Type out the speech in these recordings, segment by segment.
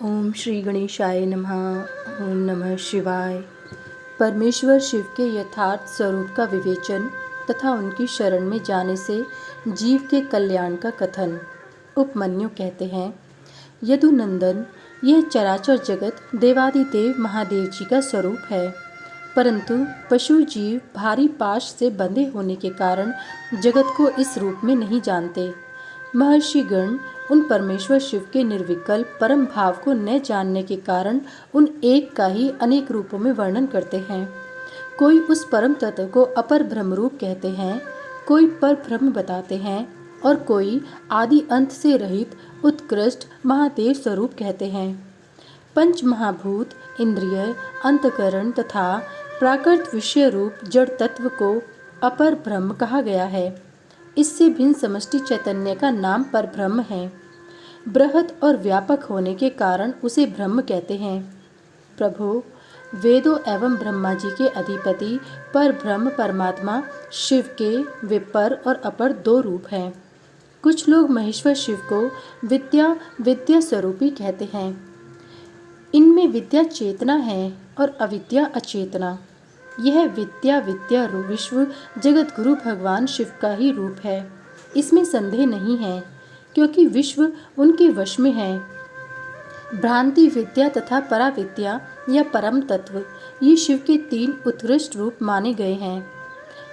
ओम श्री गणेशाय नमः। ओम नमः शिवाय। परमेश्वर शिव के यथार्थ स्वरूप का विवेचन तथा उनकी शरण में जाने से जीव के कल्याण का कथन। उपमन्यु कहते हैं, यदुनंदन, यह चराचर जगत देवादिदेव महादेव जी का स्वरूप है, परंतु पशु जीव भारी पाश से बंधे होने के कारण जगत को इस रूप में नहीं जानते। महर्षिगण उन परमेश्वर शिव के निर्विकल्प परम भाव को न जानने के कारण उन एक का ही अनेक रूपों में वर्णन करते हैं। कोई उस परम तत्व को अपर ब्रह्म रूप कहते हैं, कोई पर ब्रह्म बताते हैं और कोई आदि अंत से रहित उत्कृष्ट महादेव स्वरूप कहते हैं। पंच महाभूत, इंद्रिय, अंतकरण तथा प्राकृत विषय रूप जड़ तत्व को अपर ब्रह्म कहा गया है। इससे भिन्न समष्टि चैतन्य का नाम पर ब्रह्म है। बृहत और व्यापक होने के कारण उसे ब्रह्म कहते हैं। प्रभु, वेदों एवं ब्रह्मा जी के अधिपति पर ब्रह्म परमात्मा शिव के विपर और अपर दो रूप हैं। कुछ लोग महेश्वर शिव को विद्या स्वरूपी कहते हैं। इनमें विद्या चेतना है और अविद्या अचेतना। यह विद्या विश्व जगत गुरु भगवान शिव का ही रूप है, इसमें संदेह नहीं है, क्योंकि विश्व उनके वश में है। भ्रांति विद्या तथा पराविद्या या परम तत्व, ये शिव के तीन उत्कृष्ट रूप माने गए हैं।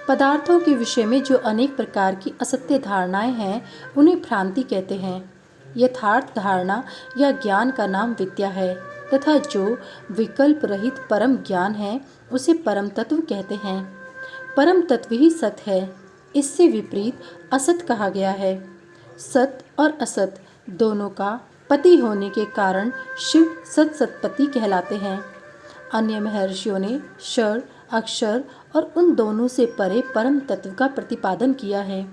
पदार्थों के विषय में जो अनेक प्रकार की असत्य धारणाएं हैं, उन्हें भ्रांति कहते हैं। यथार्थ धारणा या ज्ञान का नाम विद्या है तथा जो विकल्प रहित परम ज्ञान है, उसे परम तत्व कहते हैं। परम तत्व ही सत है, इससे विपरीत असत कहा गया है। सत और असत दोनों का पति होने के कारण शिव सतपति कहलाते हैं। अन्य महर्षियों ने क्षर, अक्षर और उन दोनों से परे परम तत्व का प्रतिपादन किया है।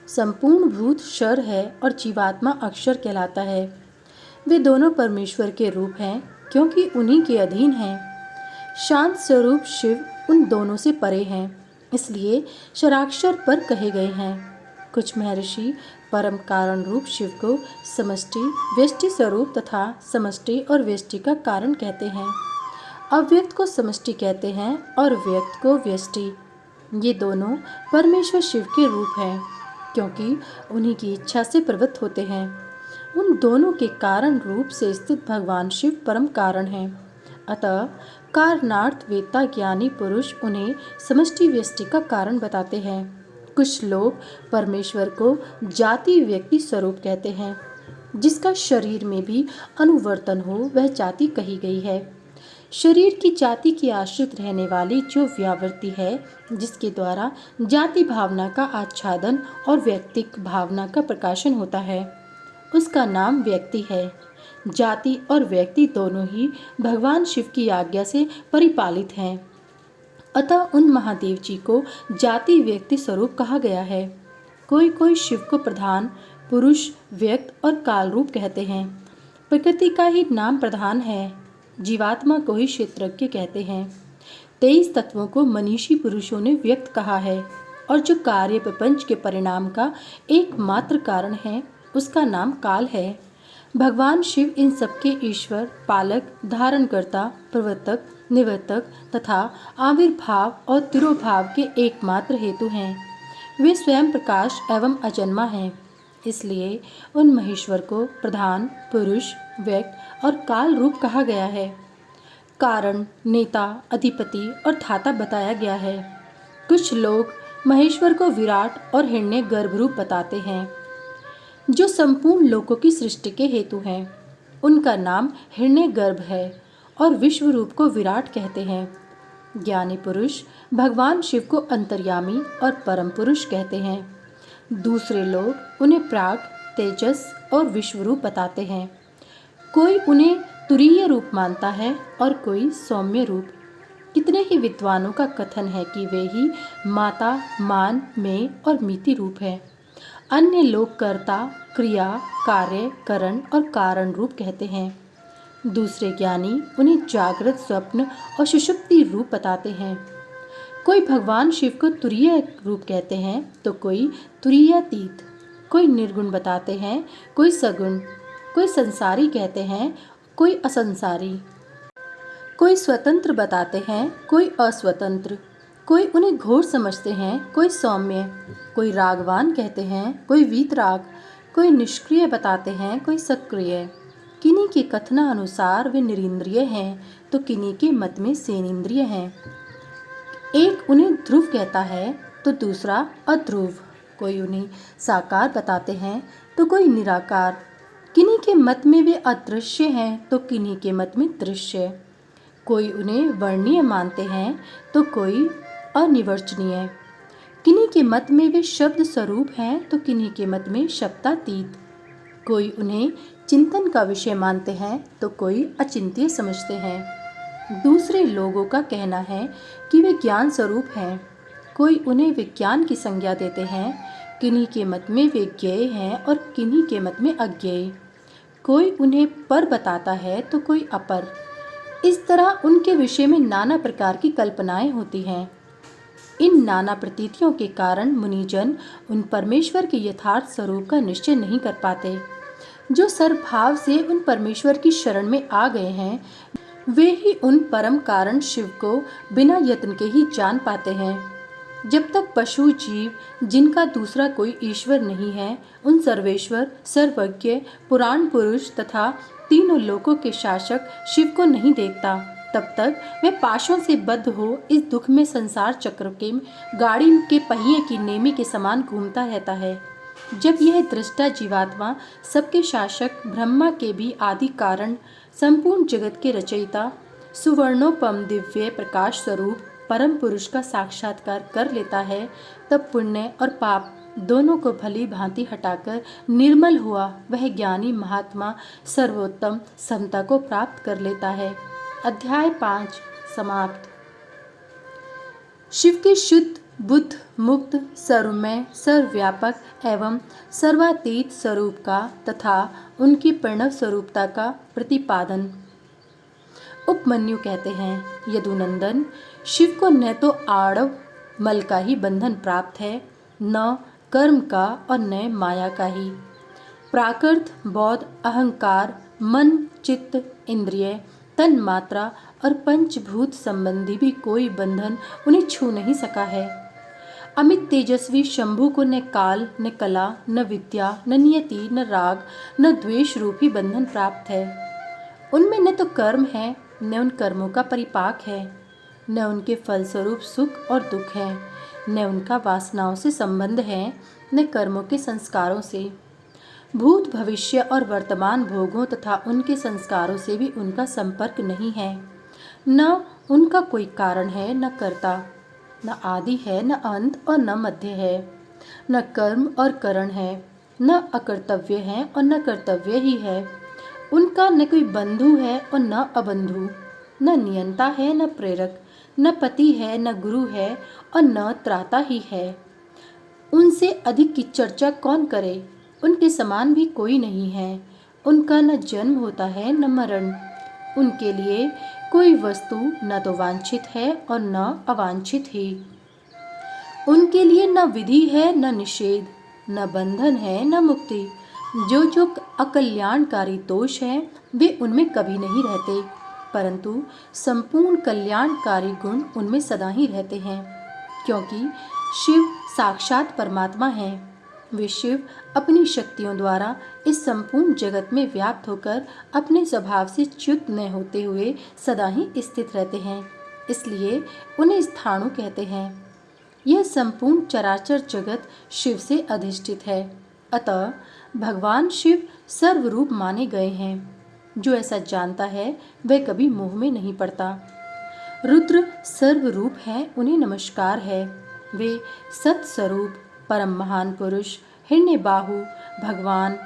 संपूर्ण भूत क्षर है और जीवात्मा अक्षर कहलाता है। वे दोनों परमेश्वर के रूप हैं, क्योंकि उन्हीं के अधीन हैं। शांत स्वरूप शिव उन दोनों से परे हैं, इसलिए क्षराक्षर पर कहे गए हैं। कुछ महर्षि परम कारण रूप शिव को समष्टि व्यष्टि स्वरूप तथा समष्टि और व्यष्टि का कारण कहते हैं। अव्यक्त को समष्टि कहते हैं और व्यक्त को व्यष्टि। ये दोनों परमेश्वर शिव के रूप हैं, क्योंकि उन्हीं की इच्छा से प्रवृत्त होते हैं। उन दोनों के कारण रूप से स्थित भगवान शिव परम कारण हैं। अतः कारणार्थ वेत्ता ज्ञानी पुरुष उन्हें समष्टि व्यष्टि का कारण बताते हैं। कुछ लोग परमेश्वर को जाति व्यक्ति स्वरूप कहते हैं। जिसका शरीर में भी अनुवर्तन हो, वह जाति कही गई है। शरीर की जाति की आश्रित रहने वाली जो व्यावृत्ति है, जिसके द्वारा जाति भावना का आच्छादन और व्यक्तिक भावना का प्रकाशन होता है, उसका नाम व्यक्ति है। जाति और व्यक्ति दोनों ही भगवान शिव की आज्ञा से परिपालित हैं। अतः उन महादेव जी को जाति व्यक्ति स्वरूप कहा गया है। कोई कोई शिव को प्रधान, पुरुष, व्यक्त और काल रूप कहते हैं। प्रकृति का ही नाम प्रधान है। जीवात्मा को ही क्षेत्रज्ञ कहते हैं। 23 तत्वों को मनीषी पुरुषों ने व्यक्त कहा है और जो कार्य प्रपंच के परिणाम का एकमात्र कारण है, उसका नाम काल है। भगवान शिव इन सबके ईश्वर, पालक, धारणकर्ता, प्रवर्तक, निवर्तक तथा आविर्भाव और तिरोभाव के एकमात्र हेतु हैं। वे स्वयं प्रकाश एवं अजन्मा हैं। इसलिए उन महेश्वर को प्रधान, पुरुष, व्यक्त और काल रूप कहा गया है। कारण, नेता, अधिपति और धाता बताया गया है। कुछ लोग महेश्वर को विराट और हिरण्य गर्भ रूप बताते हैं, जो संपूर्ण लोकों की सृष्टि के हेतु हैं। उनका नाम हिरण्य गर्भ है और विश्व रूप को विराट कहते हैं। ज्ञानी पुरुष भगवान शिव को अंतर्यामी और परम पुरुष कहते हैं। दूसरे लोग उन्हें प्राग, तेजस और विश्व रूप बताते हैं। कोई उन्हें तुरीय रूप मानता है और कोई सौम्य रूप। कितने ही विद्वानों का कथन है कि वे ही माता, मान, में और मिति रूप है। अन्य लोग कर्ता, क्रिया, कार्य, करण और कारण रूप कहते हैं। दूसरे ज्ञानी उन्हें जागृत, स्वप्न और सुषुप्ति रूप बताते हैं। कोई भगवान शिव को तुरीय रूप कहते हैं तो कोई तुरीयातीत, कोई निर्गुण बताते हैं, कोई सगुण, कोई संसारी कहते हैं कोई असंसारी। कोई स्वतंत्र बताते हैं, कोई अस्वतंत्र। कोई उन्हें घोर समझते हैं, कोई सौम्य। कोई रागवान कहते हैं, कोई वीतराग। कोई निष्क्रिय बताते हैं, कोई सक्रिय। किन्हीं के कथनानुसार वे निरिंद्रिय हैं, तो किन्हीं के मत में सेनेंद्रिय हैं। एक उन्हें ध्रुव कहता है, तो दूसरा अध्रुव। कोई उन्हें साकार बताते हैं, तो कोई निराकार। किन्हीं के मत में वे अदृश्य हैं, तो किन्हीं के मत में दृश्य। कोई उन्हें वर्णीय मानते हैं, तो कोई अनिवर्चनीय। किन्हीं के मत में वे शब्द स्वरूप हैं, तो किन्हीं के मत में शब्दातीत। कोई उन्हें चिंतन का विषय मानते हैं, तो कोई अचिंत्य समझते हैं। दूसरे लोगों का कहना है कि वे ज्ञान स्वरूप हैं। कोई उन्हें विज्ञान की संज्ञा देते हैं। किन्हीं के मत में वे ज्ञेय हैं और किन्हीं के मत में अज्ञेय। कोई उन्हें पर बताता है, तो कोई अपर। इस तरह उनके विषय में नाना प्रकार की कल्पनाएं होती हैं। इन नाना प्रतीतियों के कारण मुनिजन उन परमेश्वर के यथार्थ स्वरूप का निश्चय नहीं कर पाते। जो सर्वभाव से उन परमेश्वर की शरण में आ गए हैं, वे ही उन परम कारण शिव को बिना यत्न के ही जान पाते हैं। जब तक पशु जीव, जिनका दूसरा कोई ईश्वर नहीं है, उन सर्वेश्वर, सर्वज्ञ, पुराण पुरुष तथा तीनों लोकों के शासक शिव को नहीं देखता, तब तक वे पाशों से बद्ध हो इस दुख में संसार चक्र के गाड़ी के पहिए की नेमी के समान घूमता रहता है। जब यह दृष्टा जीवात्मा, सबके शासक, ब्रह्मा के भी आदि कारण, संपूर्ण जगत के रचयिता, सुवर्णोपम दिव्य प्रकाश स्वरूप परम पुरुष का साक्षात्कार कर लेता है, तब पुण्य और पाप दोनों को भली भांति हटाकर निर्मल हुआ वह ज्ञानी महात्मा सर्वोत्तम समता को प्राप्त कर लेता है। अध्याय 5 समाप्त। शिव के शुद्ध, बुद्ध, मुक्त, सर्वमय, सर्वव्यापक एवं सर्वातीत स्वरूप का तथा उनकी प्रणव स्वरूपता का प्रतिपादन। उपमन्यु कहते हैं, यदुनंदन, शिव को न तो आड़व मल का ही बंधन प्राप्त है, न कर्म का और न माया का ही। प्राकृत, बौद्ध, अहंकार, मन, चित्त, इंद्रिय, तन मात्रा और पंचभूत संबंधी भी कोई बंधन उन्हें छू नहीं सका है। अमित तेजस्वी शंभु को न काल, न कला, न विद्या, न नियति, न राग, न द्वेष रूपी बंधन प्राप्त है। उनमें न तो कर्म है, न उन कर्मों का परिपाक है, न उनके फलस्वरूप सुख और दुख है, न उनका वासनाओं से संबंध है, न कर्मों के संस्कारों से। भूत, भविष्य और वर्तमान भोगों तथा उनके संस्कारों से भी उनका संपर्क नहीं है। न उनका कोई कारण है, न कर्ता, न आदि है, न अंत और न मध्य है। न कर्म और करण है, न अकर्तव्य है और न कर्तव्य ही है। उनका न कोई बंधु है और न अबंधु, न नियंता है, न प्रेरक, न पति है, न गुरु है और न त्राता ही है। उनसे अधिक की चर्चा कौन करे। उनके समान भी कोई नहीं है। उनका न जन्म होता है, न मरण। उनके लिए कोई वस्तु न तो वांछित है और न अवांछित ही। उनके लिए न विधि है, न निषेध, न बंधन है, न मुक्ति। जो जो अकल्याणकारी दोष है, वे उनमें कभी नहीं रहते, परंतु संपूर्ण कल्याणकारी गुण उनमें सदा ही रहते हैं, क्योंकि शिव साक्षात परमात्मा है। वे शिव अपनी शक्तियों द्वारा इस संपूर्ण जगत में व्याप्त होकर अपने स्वभाव से च्युत न होते हुए सदा ही स्थित रहते हैं, इसलिए उन्हें स्थाणु कहते हैं। यह संपूर्ण चराचर जगत शिव से अधिष्ठित है, अतः भगवान शिव सर्वरूप माने गए हैं। जो ऐसा जानता है वह कभी मोह में नहीं पड़ता। रुद्र सर्वरूप है, उन्हें नमस्कार है। वे सत्स्वरूप परम महान पुरुष हिरण्यबाहु भगवान,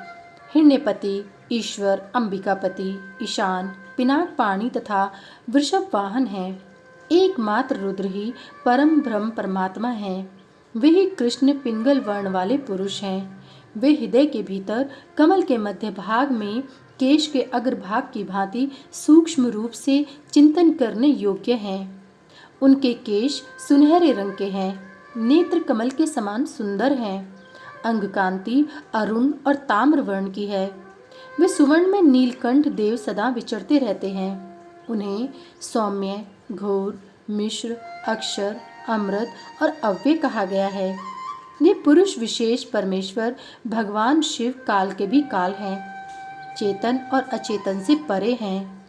हिरण्यपति, ईश्वर, अंबिकापति, ईशान, पिनाक पाणी तथा वृषभ वाहन हैं। एकमात्र रुद्र ही परम ब्रह्म परमात्मा हैं। वे ही कृष्ण पिंगल वर्ण वाले पुरुष हैं। वे हृदय के भीतर कमल के मध्य भाग में केश के अग्रभाग की भांति सूक्ष्म रूप से चिंतन करने योग्य हैं। उनके केश सुनहरे रंग के हैं, नेत्र कमल के समान सुंदर हैं, अंग कांति अरुण और ताम्र वर्ण की है। वे सुवर्ण में नीलकंठ देव सदा विचरते रहते हैं। उन्हें सौम्य, घोर, मिश्र, अक्षर, अमृत और अव्यय कहा गया है। ये पुरुष विशेष परमेश्वर भगवान शिव काल के भी काल हैं, चेतन और अचेतन से परे हैं,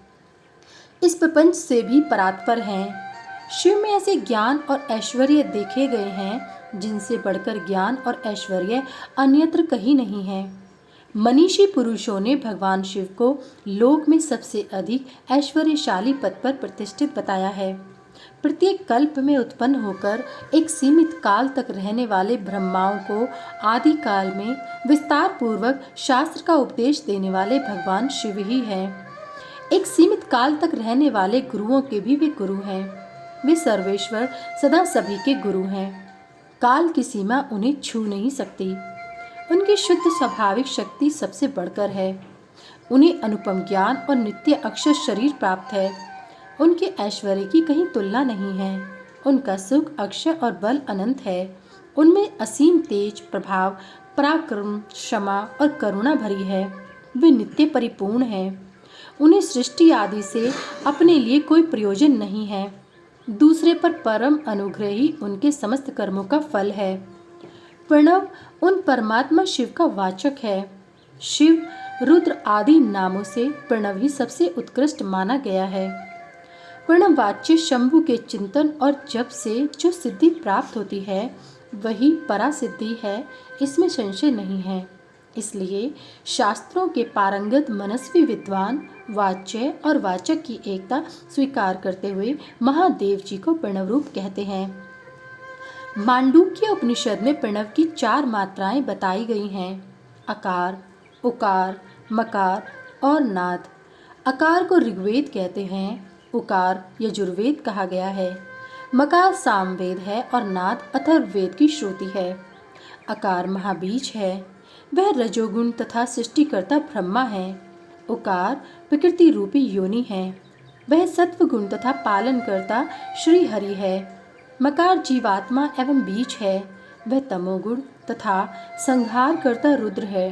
इस प्रपंच से भी परात्पर हैं। शिव में ऐसे ज्ञान और ऐश्वर्य देखे गए हैं जिनसे बढ़कर ज्ञान और ऐश्वर्य अन्यत्र कहीं नहीं है। मनीषी पुरुषों ने भगवान शिव को लोक में सबसे अधिक ऐश्वर्यशाली पद पर प्रतिष्ठित बताया है। प्रत्येक कल्प में उत्पन्न होकर एक सीमित काल तक रहने वाले ब्रह्माओं को आदि काल में विस्तार पूर्वक शास्त्र का उपदेश देने वाले भगवान शिव ही हैं। एक सीमित काल तक रहने वाले गुरुओं के भी वे गुरु हैं। वे सर्वेश्वर सदा सभी के गुरु हैं। काल की सीमा उन्हें छू नहीं सकती। उनकी शुद्ध स्वाभाविक शक्ति सबसे बढ़कर है। उन्हें अनुपम ज्ञान और नित्य अक्षर शरीर प्राप्त है। उनके ऐश्वर्य की कहीं तुलना नहीं है। उनका सुख, अक्षय और बल अनंत है। उनमें असीम तेज, प्रभाव, पराक्रम, क्षमा और करुणा भरी है। वे नित्य परिपूर्ण हैं। उन्हें सृष्टि आदि से अपने लिए कोई प्रयोजन नहीं है। दूसरे पर परम अनुग्रह ही उनके समस्त कर्मों का फल है। प्रणव उन परमात्मा शिव का वाचक है। शिव, रुद्र आदि नामों से प्रणव ही सबसे उत्कृष्ट माना गया है। प्रणव वाच्य शंभु के चिंतन और जप से जो सिद्धि प्राप्त होती है वही परा सिद्धि है, इसमें संशय नहीं है। इसलिए शास्त्रों के पारंगत मनस्वी विद्वान वाच्य और वाचक की एकता स्वीकार करते हुए महादेव जी को प्रणव रूप कहते हैं। मांडूक्य उपनिषद में प्रणव की 4 मात्राएं बताई गई हैं: अकार, उकार, मकार और नाद। अकार को ऋग्वेद कहते हैं, उकार यजुर्वेद कहा गया है, मकार सामवेद है और नाद अथर्ववेद की श्रुति है। अकार महाबीज है, वह रजोगुण तथा सृष्टिकर्ता ब्रह्मा है। उकार प्रकृति रूपी योनि है, वह सत्वगुण तथा पालनकर्ता श्री हरि है। मकार जीवात्मा एवं बीज है, वह तमोगुण तथा संहारकर्ता रुद्र है।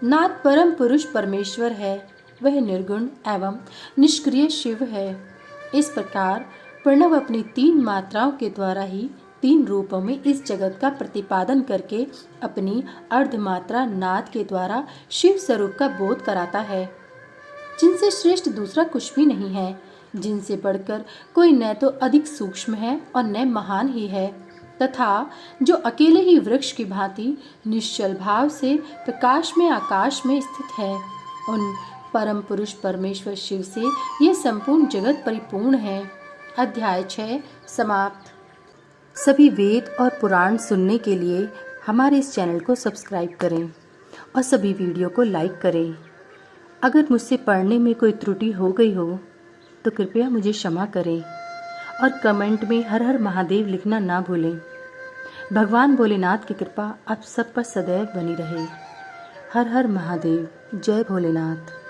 नाद परम पुरुष परमेश्वर है, वह निर्गुण एवं निष्क्रिय शिव है। इस प्रकार प्रणव अपनी 3 मात्राओं के द्वारा ही 3 रूपों में इस जगत का प्रतिपादन करके अपनी अर्धमात्रा नाद के द्वारा शिव स्वरूप का बोध कराता है, जिनसे श्रेष्ठ दूसरा कुछ भी नहीं है, जिनसे बढ़कर कोई न तो अधिक सूक्ष्म है और न महान ही है, तथा जो अकेले ही वृक्ष की भांति निश्चल भाव से प्रकाश में आकाश में स्थित है। उन परम पुरुष परमेश्वर शिव से ये संपूर्ण जगत परिपूर्ण है। अध्याय 6 समाप्त। सभी वेद और पुराण सुनने के लिए हमारे इस चैनल को सब्सक्राइब करें और सभी वीडियो को लाइक करें। अगर मुझसे पढ़ने में कोई त्रुटि हो गई हो तो कृपया मुझे क्षमा करें और कमेंट में हर हर महादेव लिखना ना भूलें। भगवान भोलेनाथ की कृपा आप सब पर सदैव बनी रहे। हर हर महादेव। जय भोलेनाथ।